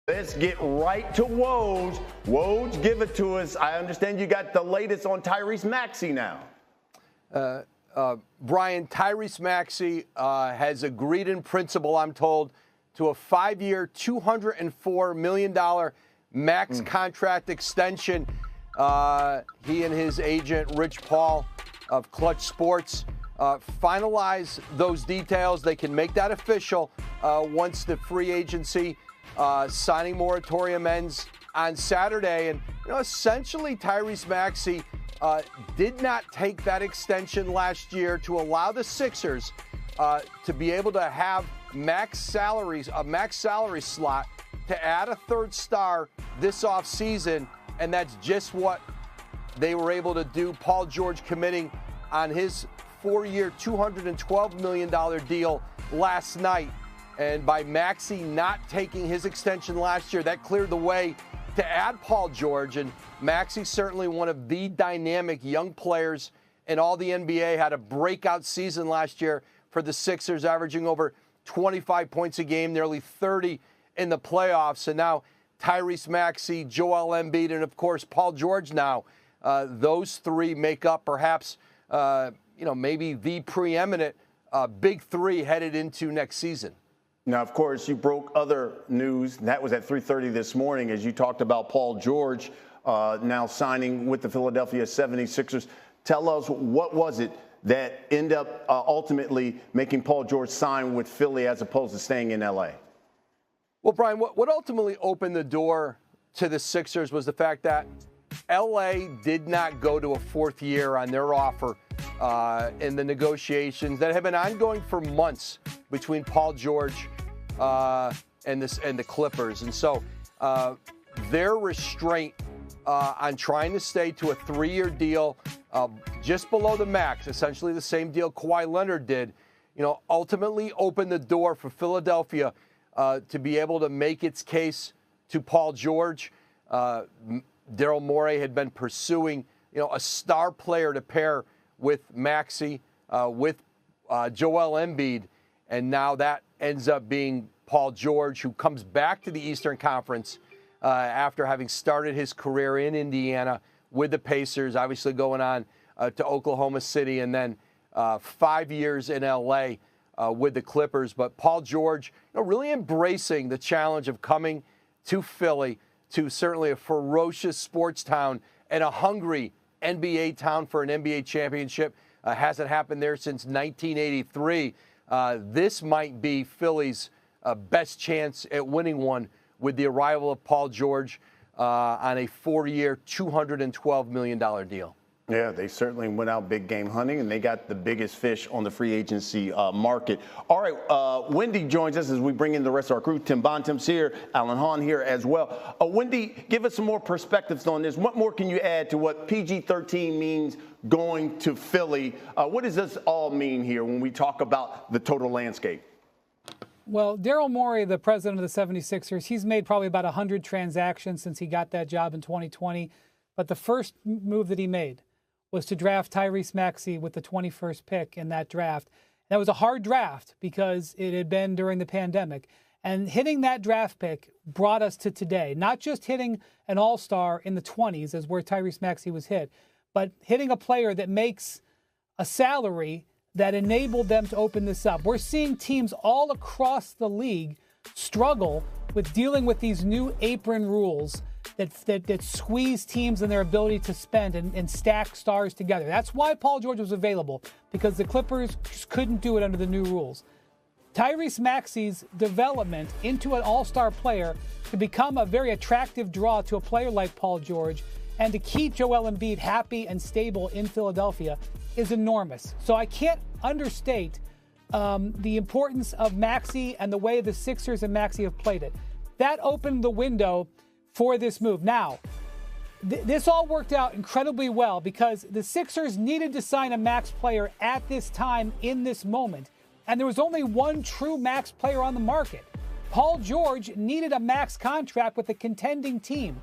Let's get right to Woj. Woj, give it to us. I understand you got the latest on Tyrese Maxey now. Brian, Tyrese Maxey has agreed in principle, I'm told, to a 5-year, $204 million max contract extension. He and his agent, Rich Paul of Clutch Sports, finalize those details. They can make that official once the free agency signing moratorium ends on Saturday. And, essentially Tyrese Maxey did not take that extension last year to allow the Sixers to be able to have a max salary slot to add a third star this offseason, and that's just what they were able to do. Paul George committing on his 4-year, $212 million deal last night. And by Maxey not taking his extension last year, that cleared the way to add Paul George. And Maxey, certainly one of the dynamic young players in all the NBA, had a breakout season last year for the Sixers, averaging over 25 points a game, nearly 30 in the playoffs. And now Tyrese Maxey, Joel Embiid, and of course Paul George now. Those three make up perhaps, maybe the preeminent big three headed into next season. Now, of course, you broke other news. That was at 3:30 this morning as you talked about Paul George now signing with the Philadelphia 76ers. Tell us, what was it that ended up ultimately making Paul George sign with Philly as opposed to staying in L.A.? Well, Brian, what ultimately opened the door to the Sixers was the fact that L.A. did not go to a fourth year on their offer in the negotiations that have been ongoing for months between Paul George and the Clippers. And so their restraint on trying to stay to a 3-year deal just below the max, essentially the same deal Kawhi Leonard did, ultimately opened the door for Philadelphia to be able to make its case to Paul George. Daryl Morey had been pursuing, a star player to pair with Maxey, with Joel Embiid, and now that ends up being Paul George, who comes back to the Eastern Conference after having started his career in Indiana with the Pacers, obviously going on to Oklahoma City, and then 5 years in L.A. With the Clippers. But Paul George, really embracing the challenge of coming to Philly, to certainly a ferocious sports town and a hungry NBA town for an NBA championship. Hasn't happened there since 1983. This might be Philly's best chance at winning one with the arrival of Paul George on a 4-year, $212 million deal. Yeah, they certainly went out big game hunting, and they got the biggest fish on the free agency market. All right, Wendy joins us as we bring in the rest of our crew. Tim Bontemps here, Alan Hahn here as well. Wendy, give us some more perspectives on this. What more can you add to what PG-13 means going to Philly? What does this all mean here when we talk about the total landscape? Well, Daryl Morey, the president of the 76ers, he's made probably about 100 transactions since he got that job in 2020. But the first move that he made was to draft Tyrese Maxey with the 21st pick in that draft. That was a hard draft because it had been during the pandemic. And hitting that draft pick brought us to today. Not just hitting an all-star in the 20s as where Tyrese Maxey was hit, but hitting a player that makes a salary that enabled them to open this up. We're seeing teams all across the league struggle with dealing with these new apron rules that squeeze teams in their ability to spend and stack stars together. That's why Paul George was available, because the Clippers just couldn't do it under the new rules. Tyrese Maxey's development into an all-star player to become a very attractive draw to a player like Paul George and to keep Joel Embiid happy and stable in Philadelphia is enormous. So I can't understate the importance of Maxey and the way the Sixers and Maxey have played it. That opened the window for this move. Now, this all worked out incredibly well because the Sixers needed to sign a max player at this time in this moment. And there was only one true max player on the market. Paul George needed a max contract with a contending team.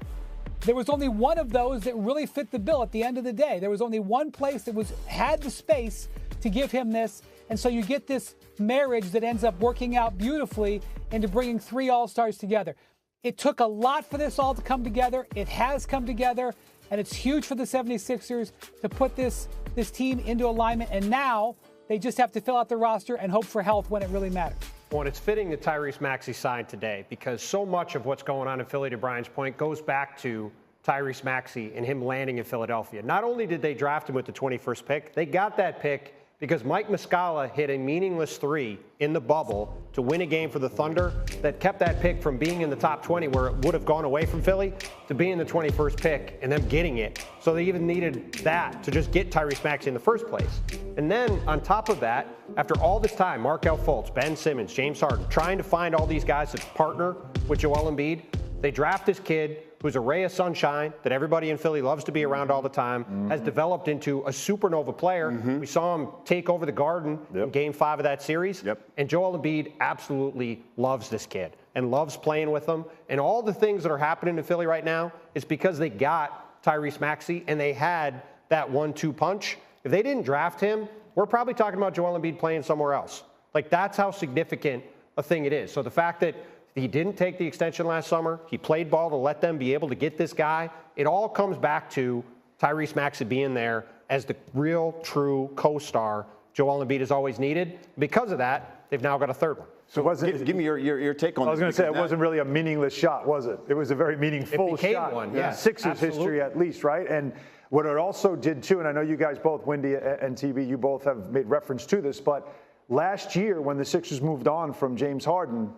There was only one of those that really fit the bill at the end of the day. There was only one place that had the space to give him this. And so you get this marriage that ends up working out beautifully into bringing three all-stars together. It took a lot for this all to come together. It has come together, and it's huge for the 76ers to put this team into alignment. And now they just have to fill out the roster and hope for health when it really matters. Well, and it's fitting that Tyrese Maxey signed today because so much of what's going on in Philly, to Brian's point, goes back to Tyrese Maxey and him landing in Philadelphia. Not only did they draft him with the 21st pick, they got that pick because Mike Muscala hit a meaningless three in the bubble to win a game for the Thunder that kept that pick from being in the top 20 where it would have gone away from Philly to being the 21st pick and them getting it. So they even needed that to just get Tyrese Maxey in the first place. And then on top of that, after all this time, Markelle Fultz, Ben Simmons, James Harden, trying to find all these guys to partner with Joel Embiid, they draft this kid who's a ray of sunshine that everybody in Philly loves to be around all the time, has developed into a supernova player. We saw him take over the Garden in Game 5 of that series. And Joel Embiid absolutely loves this kid and loves playing with him. And all the things that are happening in Philly right now is because they got Tyrese Maxey and they had that 1-2 punch. If they didn't draft him, we're probably talking about Joel Embiid playing somewhere else. Like, that's how significant a thing it is. So the fact that he didn't take the extension last summer, he played ball to let them be able to get this guy, it all comes back to Tyrese Maxey being there as the real, true co-star Joel Embiid has always needed. Because of that, they've now got a third one. So give me your take on this. I was going to say it wasn't really a meaningless shot, was it? It was a very meaningful shot. One, in Sixers history at least, right? And what it also did too, and I know you guys both, Wendy and TB, you both have made reference to this, but last year when the Sixers moved on from James Harden,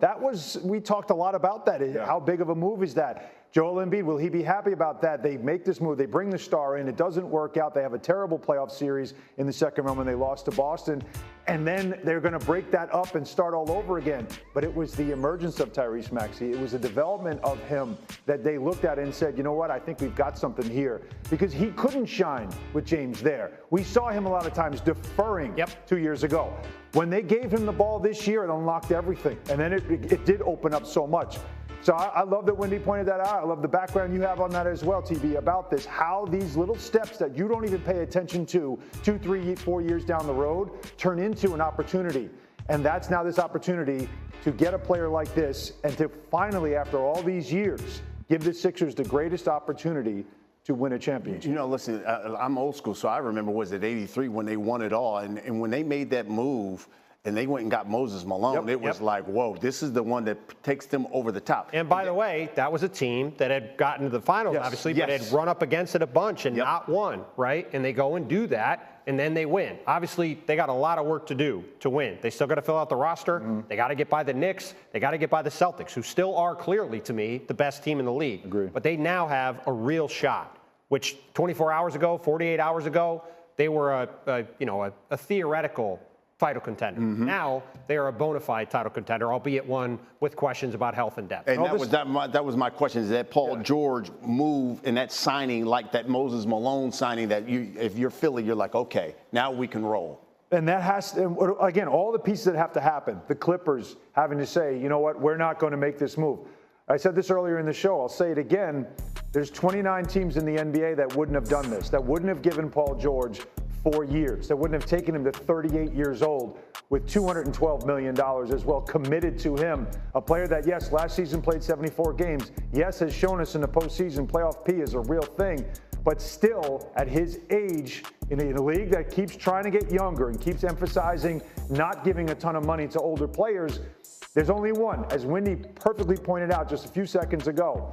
we talked a lot about that. How big of a move is that? Joel Embiid, will he be happy about that? They make this move. They bring the star in. It doesn't work out. They have a terrible playoff series in the second round when they lost to Boston. And then they're going to break that up and start all over again. But it was the emergence of Tyrese Maxey. It was the development of him that they looked at and said, you know what, I think we've got something here. Because he couldn't shine with James there. We saw him a lot of times deferring 2 years ago. When they gave him the ball this year, it unlocked everything. And then it did open up so much. So I love that Wendy pointed that out. I love the background you have on that as well, TB, about this, how these little steps that you don't even pay attention to 2, 3, 4 years down the road turn into an opportunity. And that's now this opportunity to get a player like this and to finally, after all these years, give the Sixers the greatest opportunity to win a championship. You know, listen, I'm old school, so I remember, was it 83 when they won it all? And when they made that move, and they went and got Moses Malone, it was like, whoa, this is the one that takes them over the top. And by the way, that was a team that had gotten to the finals, obviously, but had run up against it a bunch and not won, right? And they go and do that, and then they win. Obviously, they got a lot of work to do to win. They still got to fill out the roster. They got to get by the Knicks. They got to get by the Celtics, who still are clearly, to me, the best team in the league. But they now have a real shot, which 24 hours ago, 48 hours ago, they were a theoretical title contender. Now they are a bona fide title contender, albeit one with questions about health and depth. And that was my question, is that Paul George move and that signing, like that Moses Malone signing, that if you're Philly, you're like, okay, now we can roll. And that has to, again, all the pieces that have to happen, the Clippers having to say, you know what, we're not going to make this move. I said this earlier in the show, I'll say it again, there's 29 teams in the NBA that wouldn't have done this, that wouldn't have given Paul George 4 years, that wouldn't have taken him to 38 years old with $212 million as well committed to him. A player that, yes, last season played 74 games, yes, has shown us in the postseason playoff P is a real thing, but still at his age in a league that keeps trying to get younger and keeps emphasizing not giving a ton of money to older players, there's only one, as Wendy perfectly pointed out just a few seconds ago.